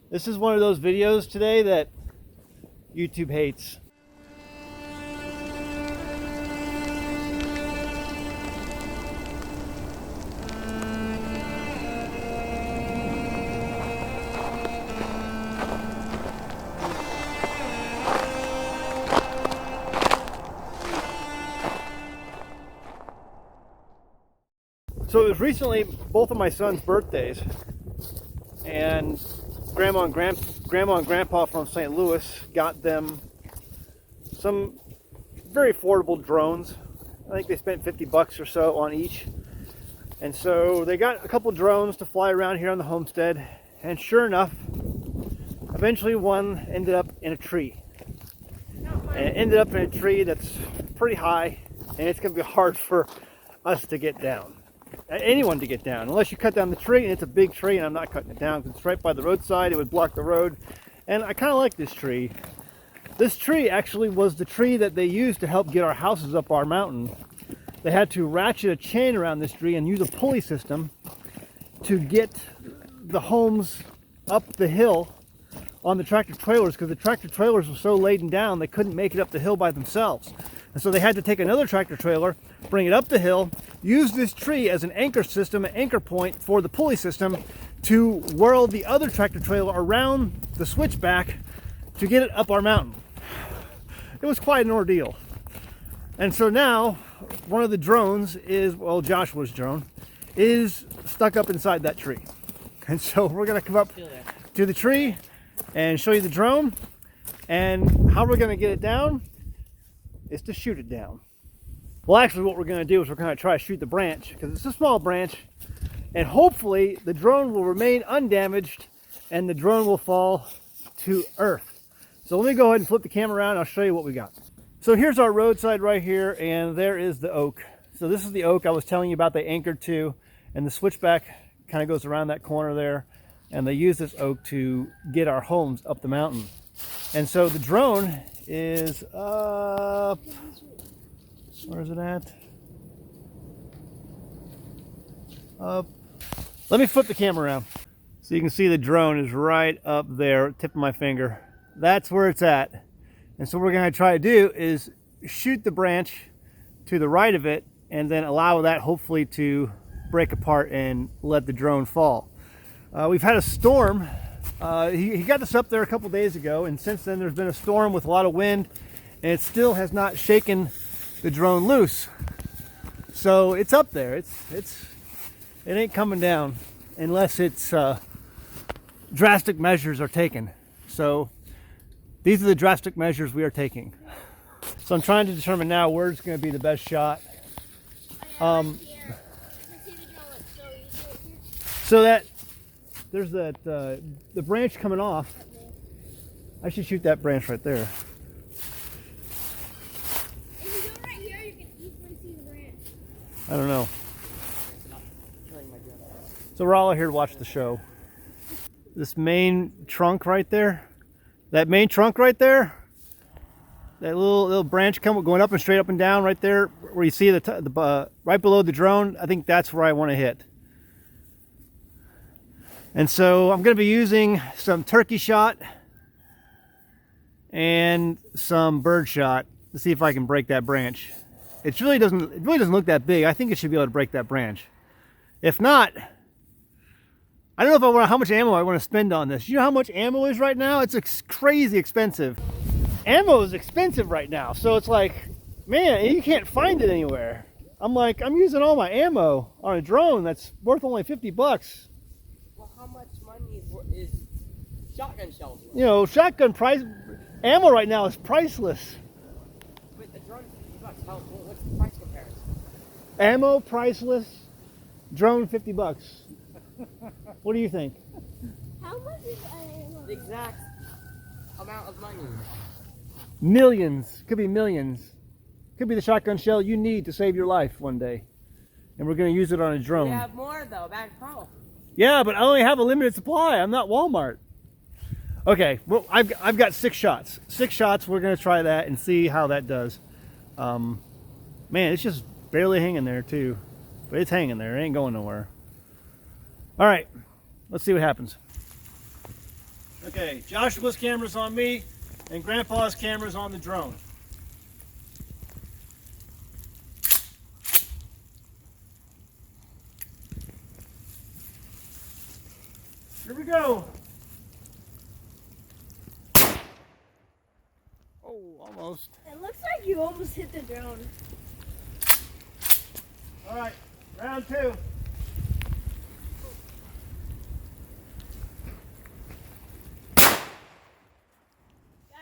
This is one of those videos today that YouTube hates. So it was recently both of my sons' birthdays, and Grandma and Grandpa from St. Louis got them some very affordable drones. I think they spent 50 bucks or so on each. And so they got a couple drones to fly around here on the homestead, and sure enough, eventually one ended up in a tree. And it ended up in a tree that's pretty high, and it's going to be hard for us to get down. Anyone to get down, unless you cut down the tree, and it's a big tree, and I'm not cutting it down because it's right by the roadside. It would block the road, and I kind of like this tree. This tree actually was the tree that they used to help get our houses up our mountain. They had to ratchet a chain around this tree and use a pulley system to get the homes up the hill on the tractor trailers, because the tractor trailers were so laden down they couldn't make it up the hill by themselves. And so they had to take another tractor trailer, bring it up the hill, use this tree as an anchor system, an anchor point for the pulley system to whirl the other tractor trailer around the switchback to get it up our mountain. It was quite an ordeal. And so now one of the drones is, well, Joshua's drone, is stuck up inside that tree. And so we're going to come up to the tree and show you the drone, and how we're going to get it down is to shoot it down. Well, actually what we're going to do is we're going to try to shoot the branch, because it's a small branch, and hopefully the drone will remain undamaged and the drone will fall to earth. So let me go ahead and flip the camera around and I'll show you what we got. So here's our roadside right here, and there is the oak. So this is the oak I was telling you about they anchored to, and the switchback kind of goes around that corner there, and they use this oak to get our homes up the mountain. And so the drone is up, where is it at? Up. Let me flip the camera around so you can see the drone is right up there, tip of my finger. That's where it's at. And so what we're going to try to do is shoot the branch to the right of it, and then allow that hopefully to break apart and let the drone fall. We've had a storm. He got this up there a couple days ago, and since then there's been a storm with a lot of wind, and it still has not shaken the drone loose. So it's up there. It ain't coming down unless it's drastic measures are taken. So these are the drastic measures we are taking. So I'm trying to determine now where it's going to be the best shot. So that there's that the branch coming off. I should shoot that branch right there. If you go right here, you can easily see the branch. I don't know. So we're all here to watch the show. This main trunk right there, that main trunk right there, that little branch going up and straight up and down right there, where you see the right below the drone. I think that's where I want to hit. And so I'm going to be using some turkey shot and some bird shot to see if I can break that branch. It really doesn't look that big. I think it should be able to break that branch. If not, I don't know how much ammo I want to spend on this. You know how much ammo is right now? It's crazy expensive. Ammo is expensive right now, so it's like, man, you can't find it anywhere. I'm using all my ammo on a drone that's worth only 50 bucks. Well, how much money is shotgun shells worth? You know, shotgun price, ammo right now is priceless. Wait, the drone is 50 bucks. What's the price comparison? Ammo priceless, drone 50 bucks. What do you think? How much is The exact amount of money. Millions. Could be millions. Could be the shotgun shell you need to save your life one day. And we're going to use it on a drone. We have more though, back home. Yeah, but I only have a limited supply. I'm not Walmart. Okay, well, I've got 6 shots. 6 shots. We're going to try that and see how that does. Man, it's just barely hanging there too. But it's hanging there. It ain't going nowhere. All right, let's see what happens. Okay, Joshua's camera's on me, and Grandpa's camera's on the drone. Here we go. Oh, almost. It looks like you almost hit the drone. All right, round 2. Got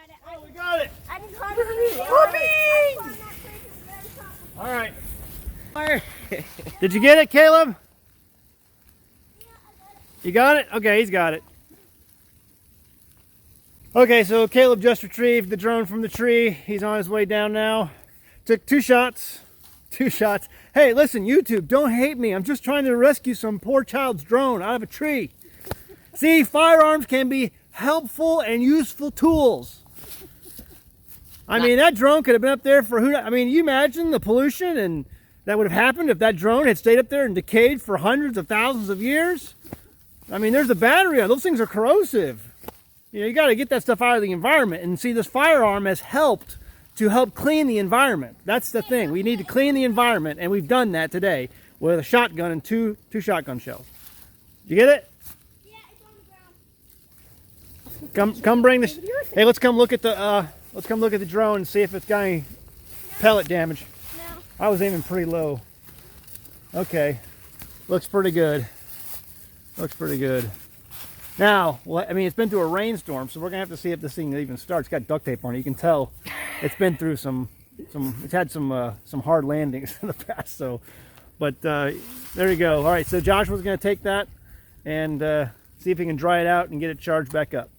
it. Oh, we got it. I can climb it. All right. Did you get it, Caleb? You got it? Okay, he's got it. Okay, so Caleb just retrieved the drone from the tree. He's on his way down now. Took 2 shots. 2 shots. Hey, listen, YouTube, don't hate me. I'm just trying to rescue some poor child's drone out of a tree. See, firearms can be helpful and useful tools. I mean, that drone could have been up there for who? I mean, you imagine the pollution and that would have happened if that drone had stayed up there and decayed for hundreds of thousands of years. I mean, there's a battery on those things are corrosive. You know, you got to get that stuff out of the environment. And see, this firearm has helped to help clean the environment. That's the thing. We need to clean the environment, and we've done that today with a shotgun and two shotgun shells. You get it? Yeah, it's on the ground. Come bring this. Hey, let's come look at the drone and see if it's got any pellet damage. No. I was aiming pretty low. Okay, looks pretty good. Looks pretty good. Now, I mean, it's been through a rainstorm, so we're gonna have to see if this thing even starts. It's got duct tape on it. You can tell it's been through it's had some hard landings in the past. So, but there you go. All right, so Joshua's gonna take that and see if he can dry it out and get it charged back up,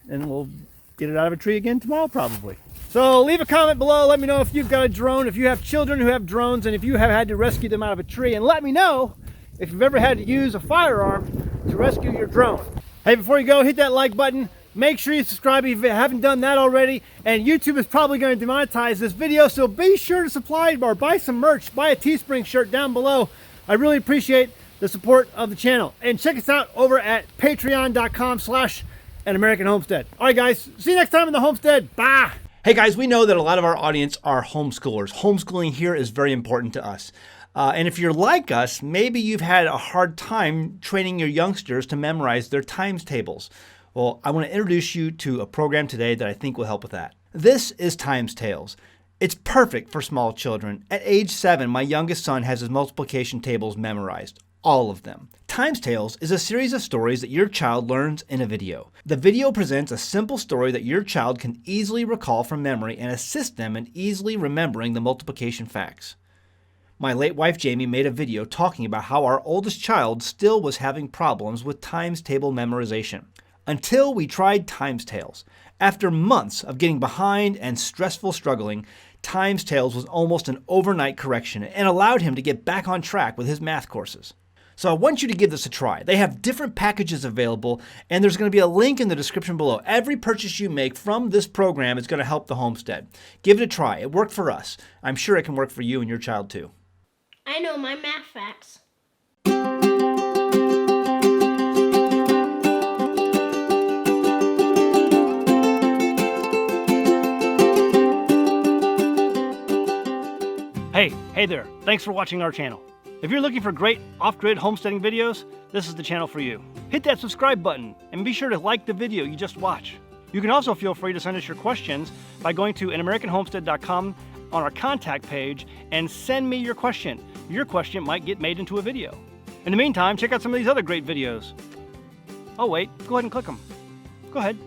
and we'll get it out of a tree again tomorrow probably. So leave a comment below. Let me know if you've got a drone, if you have children who have drones, and if you have had to rescue them out of a tree, and let me know if you've ever had to use a firearm to rescue your drone. Hey, before you go, hit that like button. Make sure you subscribe if you haven't done that already. And YouTube is probably going to demonetize this video, so be sure to supply or buy some merch. Buy a Teespring shirt down below. I really appreciate the support of the channel. And check us out over at patreon.com/AnAmericanHomestead. All right, guys. See you next time in the Homestead. Bye. Hey guys, we know that a lot of our audience are homeschoolers. Homeschooling here is very important to us. And if you're like us, maybe you've had a hard time training your youngsters to memorize their times tables. Well, I want to introduce you to a program today that I think will help with that. This is Times Tables. It's perfect for small children. At age 7, my youngest son has his multiplication tables memorized, all of them. Times Tales is a series of stories that your child learns in a video. The video presents a simple story that your child can easily recall from memory and assist them in easily remembering the multiplication facts. My late wife Jamie made a video talking about how our oldest child still was having problems with times table memorization. Until we tried Times Tales. After months of getting behind and stressful struggling, Times Tales was almost an overnight correction and allowed him to get back on track with his math courses. So I want you to give this a try. They have different packages available, and there's going to be a link in the description below. Every purchase you make from this program is going to help the homestead. Give it a try. It worked for us. I'm sure it can work for you and your child too. I know my math facts. Hey there. Thanks for watching our channel. If you're looking for great off-grid homesteading videos, this is the channel for you. Hit that subscribe button and be sure to like the video you just watched. You can also feel free to send us your questions by going to AnAmericanHomestead.com on our contact page and send me your question. Your question might get made into a video. In the meantime, check out some of these other great videos. Oh wait, go ahead and click them. Go ahead.